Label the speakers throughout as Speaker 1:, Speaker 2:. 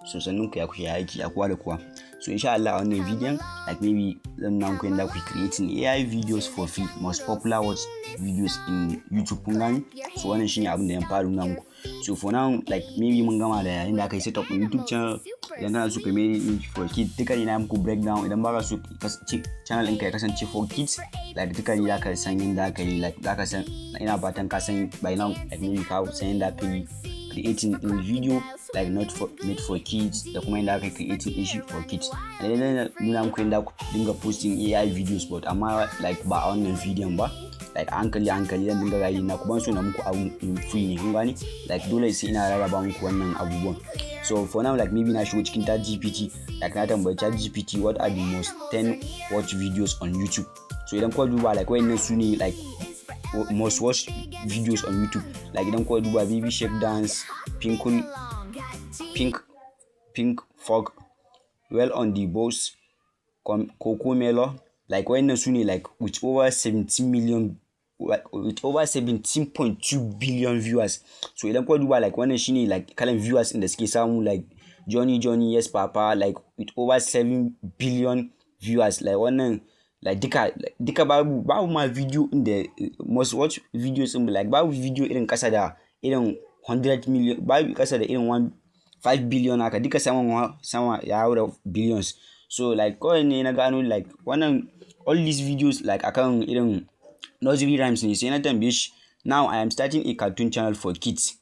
Speaker 1: So sannan ku ya kushe aiki a kowa da kowa. So insha Allah a wannan bidiyon like maybe zan nuna muku yadda ku creating AI videos for free, most popular videos in YouTube, kun gani. So wannan shine abin da yan fara nuna muku. So for now like maybe mun gama da inda aka yi setup in YouTube channel. Idan kana so ka mai for kids duka ne na muku breakdown. Idan baka so channel ɗinka ya kasance for kids like duka ne zaka san yadda aka yi, like zaka san, ina fatan ka san by now like maybe ka san yadda aka yi creating in video like not for made for kids da kuma yadda aka creating din shi for kids. And then nuna muku yadda ku dinga posting AI videos, but amma like ba a wannan bidiyon ba, like hankali zan dinga rayi na kuma so na muku abu free ne, kun gani, like dole sai ina rarraba muku wannan abubuwan. So for now like maybe na shigo cikin ChatGPT, like na tambayi ChatGPT what are the most 10 watch videos on YouTube. So idan kuka duba like wayannan su ne like most watched videos on YouTube. Like idan kuka duba baby shark dance, pink fog, well on the boss, coco melo, like wayannan su ne like with over 17.2 billion viewers. So idan kuka duba like wannan shine like kalan viewers inda suke samu, like Johnny yes papa, like with over 7 billion viewers. Like wannan like duka babu ma video in the most watch videos in like babu video irin kasa da irin 100 million, babu kasa da irin 5 billion haka, duka sama ya haura billions. So like kawai ne na gano like wannan all these videos like akan irin Nursery Rhymes ne, sai na tambaye shi, now I am starting a cartoon channel for kids.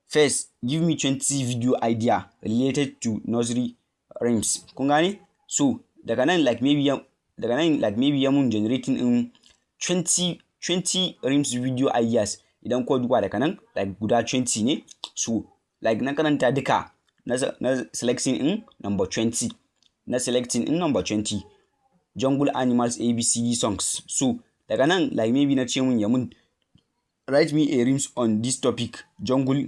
Speaker 1: First, give me 20 video idea related to Nursery Rhymes. Kun gane? So daga nan like maybe ya mun generating in 20 Rhymes video ideas. Idan ko duba daga nan like guda 20 ne. So like na karanta duka na selecting in number 20. Na selecting in number 20. Jungle Animals ABCD songs. So daga nan like maybe na ce mun ya mun write me a rhymes on this topic, jungle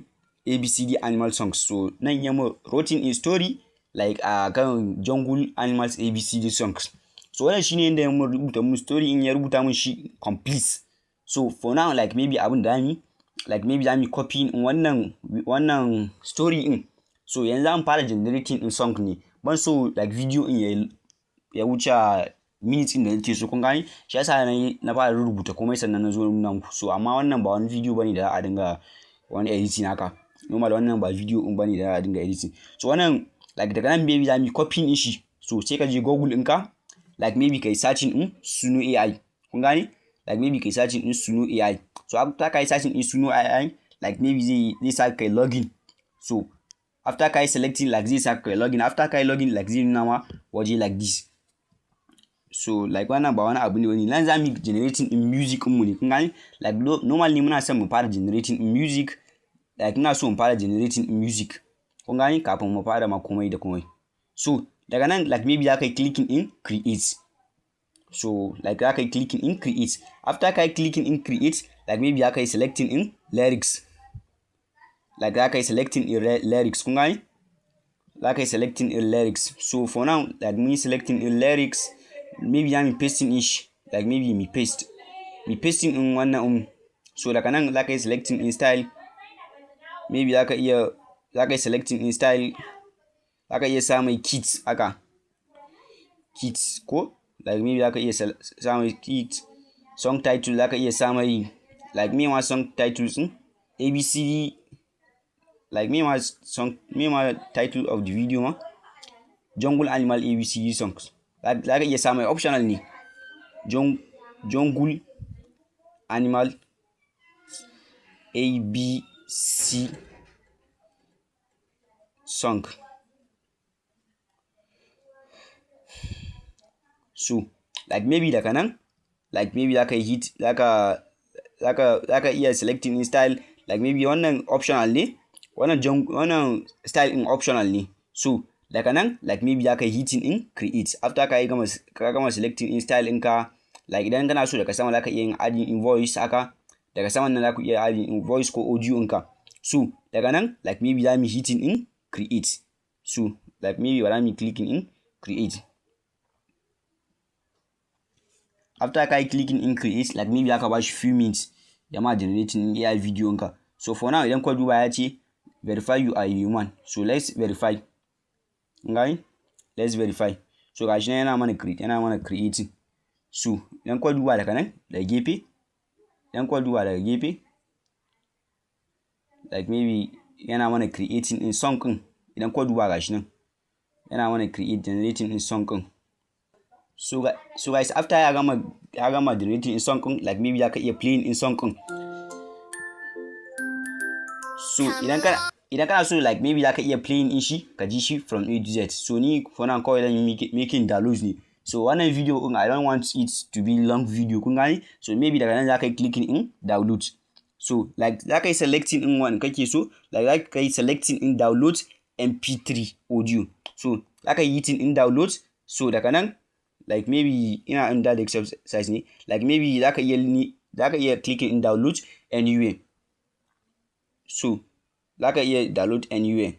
Speaker 1: ABCD animal songs. So nan ya mun writing a story like kan jungle animals ABCD songs. So wannan shine inda ya mun rubuta mun story, in ya rubuta mun shi complete. So for now like maybe abin da ni like maybe zamu copy in wannan story in. So yanzu an fara generating in song ne, ban so like video in ya wuce minutes in da nake so, kun gani, shi yasa na fara rubuta komai sannan na zo nuna muku. So amma wannan ba wani video bane da a dinga wani editing haka, normal wannan ba video in bane da a dinga editing. So wannan like daga nan maybe zamu copy in shi. So sai ka je Google ɗinka like maybe kai searching in Suno AI, kun gani, like maybe kai searching in Suno AI. So after kai searching in Suno AI like maybe zai sa kai login. So after kai selecting like zai sa kai login, after kai login like zai nuna ma waje like this. So like wannan ba wani abu ne wani, nan zamu generating in music mu ne, kun gani, like normally muna son mu fara generating in music, like ina so mu fara generating in music, kun gani, kafin mu fara ma komai da komai. So daga nan like maybe za ka yi clicking in create. So like za ka yi clicking in create. After ka yi clicking in create like maybe za ka yi selecting in lyrics, like za ka yi selecting in lyrics, kun gani, za ka yi selecting in lyrics. So for now like me selecting in lyrics, maybe I'm pasting ish, like maybe me pasting in wannan so daga nan za ka yi selecting in style, maybe za ka yi selecting in style, za ka iya sa mai kids haka, kids ko like maybe za ka iya sa mai kids. Song title za ka iya sa mai like me ma song titles ABCD, like me ma title of the video ma jungle animal ABCD songs. Za ka iya sa mai optional ne jungle animal ABC song. So like maybe daga nan like maybe za ka yi hit, za ka iya selecting in style, like maybe wannan optional ne, wannan style in optional ne. So daga nan like maybe za ka yi hitting in create. After ka gama selecting in style ɗinka, like idan kana so daga sama za ka iya yin adding in voice haka, daga saman nan za ku iya adding in voice ko audio ɗinka. So daga nan like maybe za mu hitting in create. So like maybe za mu clicking in create. After ka yi clicking in create like maybe aka ba shi few minutes da ma generating AI video ɗinka. So for now idan ka duba ya ce verify you are human. So let's verify. kun gani. Let's verify. So gashi nan yana mana creating. So idan kwa duba daga nan daga gefe, like maybe yana mana creating in song ɗin. Idan kwa duba gashi nan yana mana generating in song ɗin. So guys, after ya gama generating in song ɗin, like maybe zaka iya playing in song ɗin. So idan kana so, like maybe zaka iya playing in shi ka ji shi from A to Z. So ni for now kawai zan yi making downloads ne. So wannan video ɗin I don't want it to be long video, kun gani. So maybe daga nan zaka yi clicking in download. So like zaka yi selecting in one kake so, like zaka yi selecting in download MP3 audio. So zaka yi hitting in download. So daga nan like maybe ina under the exercise ne, like maybe zaka iya clicking in download anywhere. So zaka iya download anywhere.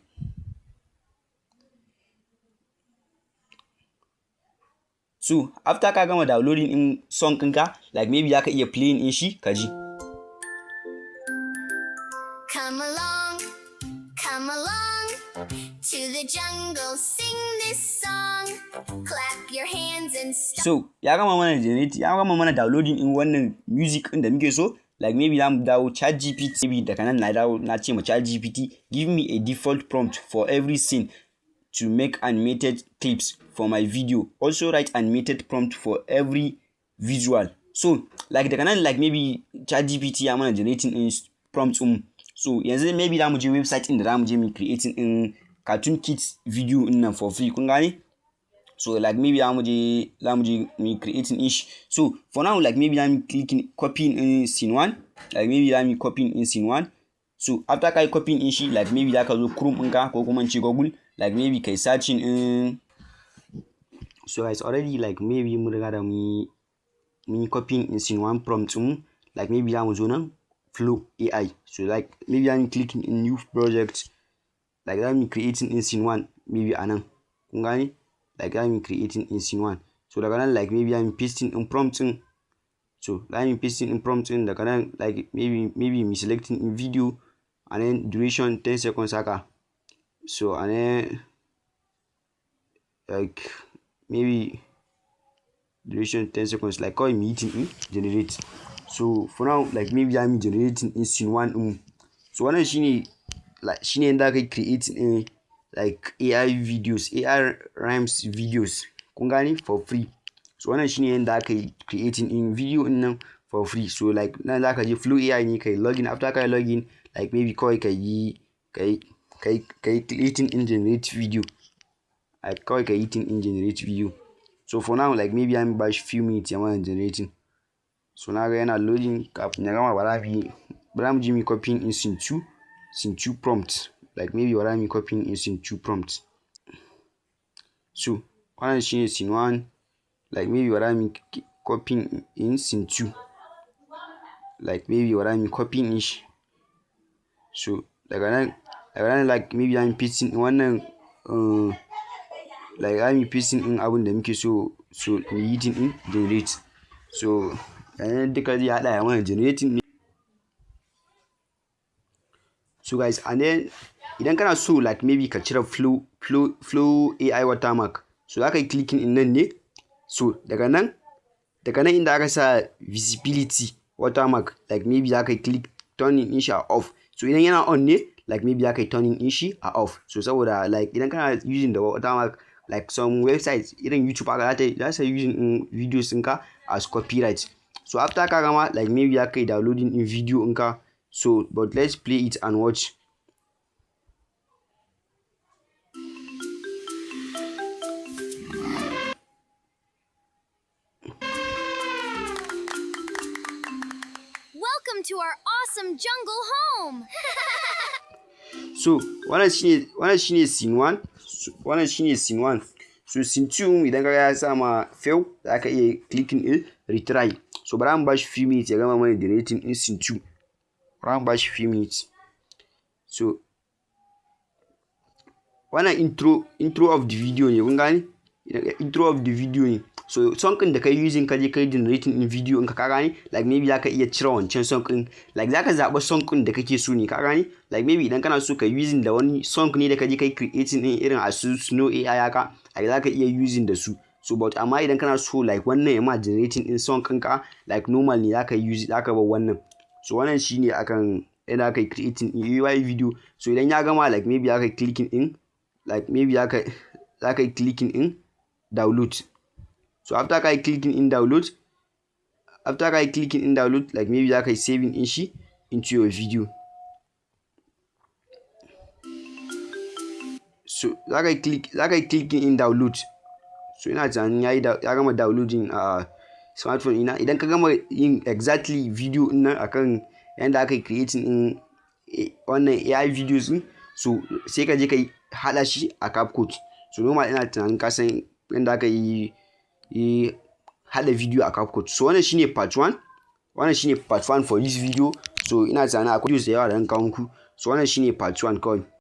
Speaker 1: So after ka gama downloading in song ɗinka, like maybe zaka iya playing in shi ka ji.
Speaker 2: Come along to the jungle, sing this song, clap your hands and stop.
Speaker 1: So ya gama mana downloading in wannan music ɗin da muke so. Like maybe zamu dawo ChatGPT, maybe daga nan na ce ma ChatGPT give me a default prompt for every scene to make animated clips for my video. Also write animated prompt for every visual. So like daga nan, like maybe ChatGPT ya mana generating in prompts so yanzu maybe zamu je website ɗin da zamu je mu creating in cartoon kids video ɗin nan for free, kun gane. So like maybe zamu je me creating ish. So for now, like maybe I'm copying in scene 1. Like maybe I'm copying in scene 1. So after kai copying in shi, like maybe zaka zo Chrome ɗinka ko kuma ce Google, like maybe kai searching in. So it's already like maybe mun riga da mu copying in scene 1 prompt like maybe zamu zo nan Flow AI. So like maybe I'm clicking in new project, like I'm creating in scene 1 maybe anan, kun gane. Like I'm creating in scene 1. So daga nan like maybe I'm pasting in prompt. So I'm pasting in prompt daga nan, like maybe me selecting in video and then duration 10 seconds haka. So and then like maybe duration 10 seconds, like call me hitting generate. So for now, like maybe I'm generating in scene 1 So wannan shine yanda kai creating in like AI videos, AI rhymes videos, kun gane, for free. So wannan shine yanda kai creating in video din nan for free. So like nan zaka je Flow AI ne kai login. After kai login, like maybe kawai kai creating in generate video, like kawai kai hitting in generate video. So for now, like maybe I'm bash few minutes I'm generating. So na ga yana loading. Kafin ya gama bara mu je mu copying in scene 2 prompt. Like maybe bara mu copying in scene 2 prompt. So wannan shine scene 1. Like maybe bara mu copying in scene 2. Like maybe bara mu copying in shi. So daga nan like maybe I'm pasting in wannan like I'm pasting in abin da muke so mu hitting in generate. So duka zai haɗa ya mana generating. So guys, and then idan kana so like maybe ka cire flow AI watermark, so zaka yi clicking in nan ne. So daga nan inda aka sa visibility watermark, like maybe zaka yi click turning in shi off. So idan yana on ne, like maybe zaka yi turning in shi off. So saboda like idan kana using the watermark, like some websites irin YouTube aka za su using in videos ɗinka as copyright. So after ka gama, like maybe zaka yi downloading in video ɗinka. So but let's play it and watch.
Speaker 2: Welcome to our awesome jungle home.
Speaker 1: So wannan shine scene 1. So scene 2 idan ka ya sa ma fail, zaka iya clicking in retry. So bara mu bashi few minutes ya gama mana generating in scene 2. Bara mu bashi few minutes. So wannan intro of the video ne, kun gane? Intro of the video ne. so song ɗin da kai using ka je kai generating in video in ka gane like maybe zaka iya cire wancan song ɗin like zaka zaɓa song ɗin da kake so ne ka gane like maybe idan kana so ka using da wani song ne da ka je kai creating din irin a su Snow AI haka like zaka iya using da su so but amma idan kana so like wannan ya ma generating in song ɗinka like normal ne zaka bar wannan so wannan shine akan yadda aka yi creating UI video so idan ya gama like maybe aka yi clicking in like maybe aka yi clicking in download so after ka yi clicking in download like maybe za ka yi saving in shi into your video so za ka yi clicking in download so ina tunanin ya gama downloading a smartphone ina idan ka gama yin exactly video nan akan yanda aka yi creating in wannan AI videos din so sai ka je ka haɗa shi a CapCut so normal ina tunanin ka san yanda aka yi haɗa video a CapCut so wannan shine part 1 for this video so ina tunanin akwai videos da yawa da zan kawo muku so wannan shine part 1 kawai